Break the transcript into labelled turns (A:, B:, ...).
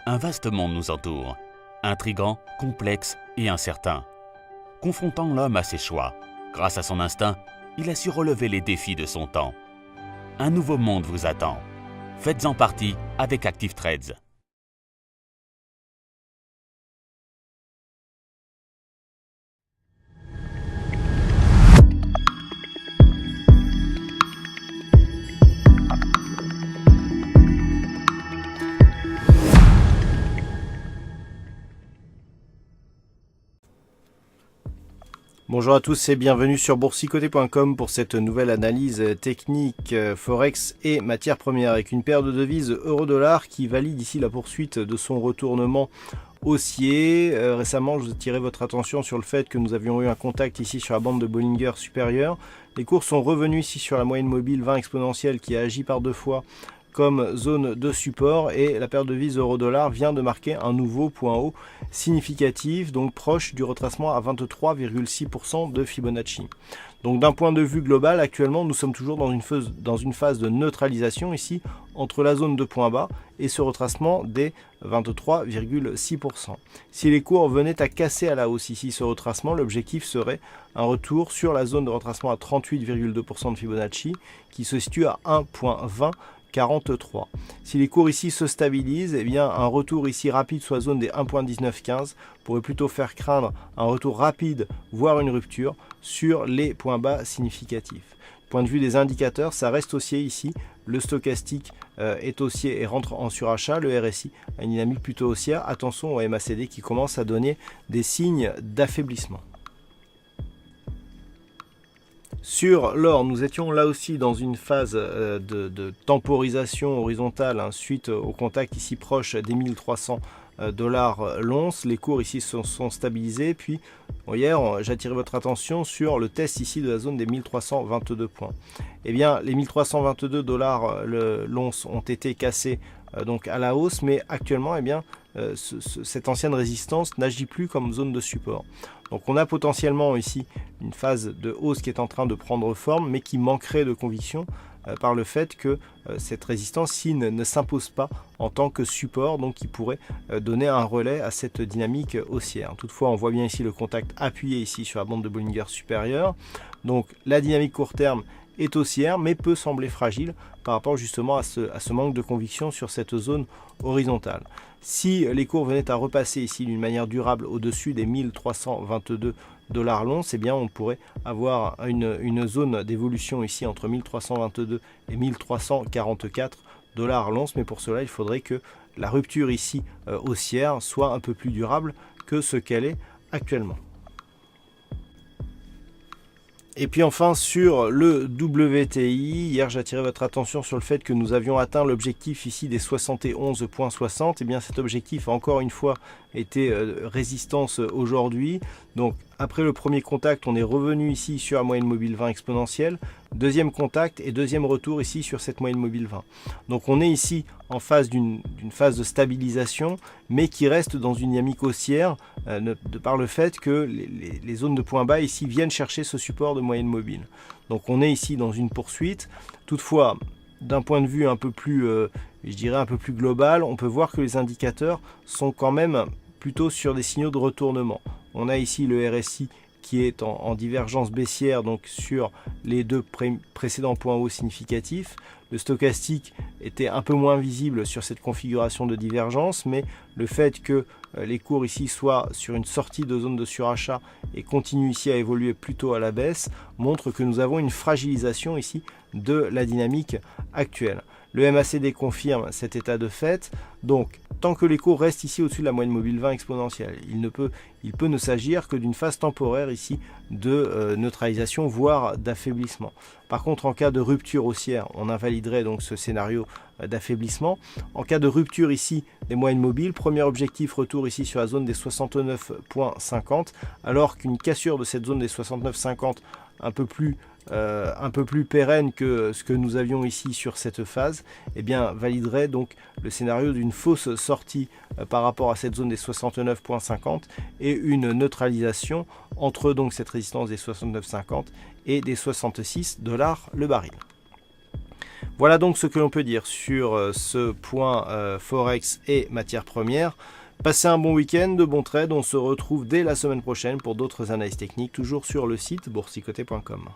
A: Un vaste monde nous entoure, intrigant, complexe et incertain. Confrontant l'homme à ses choix, grâce à son instinct, il a su relever les défis de son temps. Un nouveau monde vous attend. Faites-en partie avec Active Trades.
B: Bonjour à tous et bienvenue sur boursicoté.com pour cette nouvelle analyse technique Forex et matières premières avec une paire de devises euro-dollar qui valide ici la poursuite de son retournement haussier. Récemment, je vous ai tiré votre attention sur le fait que nous avions eu un contact ici sur la bande de Bollinger supérieure. Les cours sont revenus ici sur la moyenne mobile 20 exponentielle qui a agi par deux fois comme zone de support et la paire de devises euro-dollar vient de marquer un nouveau point haut significatif, donc proche du retracement à 23,6% de Fibonacci. Donc d'un point de vue global, actuellement nous sommes toujours dans une phase de neutralisation ici entre la zone de point bas et ce retracement des 23,6%. Si les cours venaient à casser à la hausse ici ce retracement, l'objectif serait un retour sur la zone de retracement à 38,2% de Fibonacci qui se situe à 1,20 43. Si les cours ici se stabilisent, eh bien un retour ici rapide sur la zone des 1.1915 pourrait plutôt faire craindre un retour rapide, voire une rupture, sur les points bas significatifs. Du point de vue des indicateurs, ça reste haussier ici. Le stochastique est haussier et rentre en surachat. Le RSI a une dynamique plutôt haussière. Attention au MACD qui commence à donner des signes d'affaiblissement. Sur l'or, nous étions là aussi dans une phase de temporisation horizontale suite au contact ici proche des 1300 $ l'once. Les cours ici sont stabilisés. Puis hier, j'ai attiré votre attention sur le test ici de la zone des 1322 points. Eh bien, les 1322 $ l'once ont été cassés donc à la hausse, mais actuellement, eh bien, cette ancienne résistance n'agit plus comme zone de support. Donc on a potentiellement ici une phase de hausse qui est en train de prendre forme, mais qui manquerait de conviction par le fait que cette résistance ici ne s'impose pas en tant que support, donc qui pourrait donner un relais à cette dynamique haussière. Toutefois, on voit bien ici le contact appuyé ici sur la bande de Bollinger supérieure. Donc la dynamique court terme est haussière, mais peut sembler fragile par rapport justement à ce manque de conviction sur cette zone horizontale. Si les cours venaient à repasser ici d'une manière durable au-dessus des 1322 $ l'once, eh bien on pourrait avoir une zone d'évolution ici entre 1322 et 1344 $ l'once, mais pour cela il faudrait que la rupture ici haussière soit un peu plus durable que ce qu'elle est actuellement. Et puis enfin sur le WTI, hier j'ai attiré votre attention sur le fait que nous avions atteint l'objectif ici des 71,60. Et bien cet objectif a encore une fois été résistance aujourd'hui. Donc après le premier contact, on est revenu ici sur la moyenne mobile 20 exponentielle. Deuxième contact et deuxième retour ici sur cette moyenne mobile 20. Donc on est ici en phase d'une phase de stabilisation, mais qui reste dans une dynamique haussière de par le fait que les zones de points bas ici viennent chercher ce support de moyenne mobile. Donc on est ici dans une poursuite. Toutefois, d'un point de vue un peu plus, je dirais un peu plus global, on peut voir que les indicateurs sont quand même plutôt sur des signaux de retournement. On a ici le RSI qui est en divergence baissière donc sur les deux précédents points hauts significatifs. Le stochastique était un peu moins visible sur cette configuration de divergence, mais le fait que les cours ici soient sur une sortie de zone de surachat et continuent ici à évoluer plutôt à la baisse montre que nous avons une fragilisation ici de la dynamique actuelle. Le MACD confirme cet état de fait, donc tant que les cours restent ici au-dessus de la moyenne mobile 20 exponentielle, il peut ne s'agir que d'une phase temporaire ici de neutralisation, voire d'affaiblissement. Par contre, en cas de rupture haussière, on invaliderait donc ce scénario d'affaiblissement. En cas de rupture ici des moyennes mobiles, premier objectif retour ici sur la zone des 69,50, alors qu'une cassure de cette zone des 69,50 un peu plus pérenne que ce que nous avions ici sur cette phase, eh bien validerait donc le scénario d'une fausse sortie par rapport à cette zone des 69,50 et une neutralisation entre donc cette résistance des 69,50 et des 66 $ le baril. Voilà donc ce que l'on peut dire sur ce point Forex et matières premières. Passez un bon week-end, de bons trades. On se retrouve dès la semaine prochaine pour d'autres analyses techniques, toujours sur le site boursicoté.com.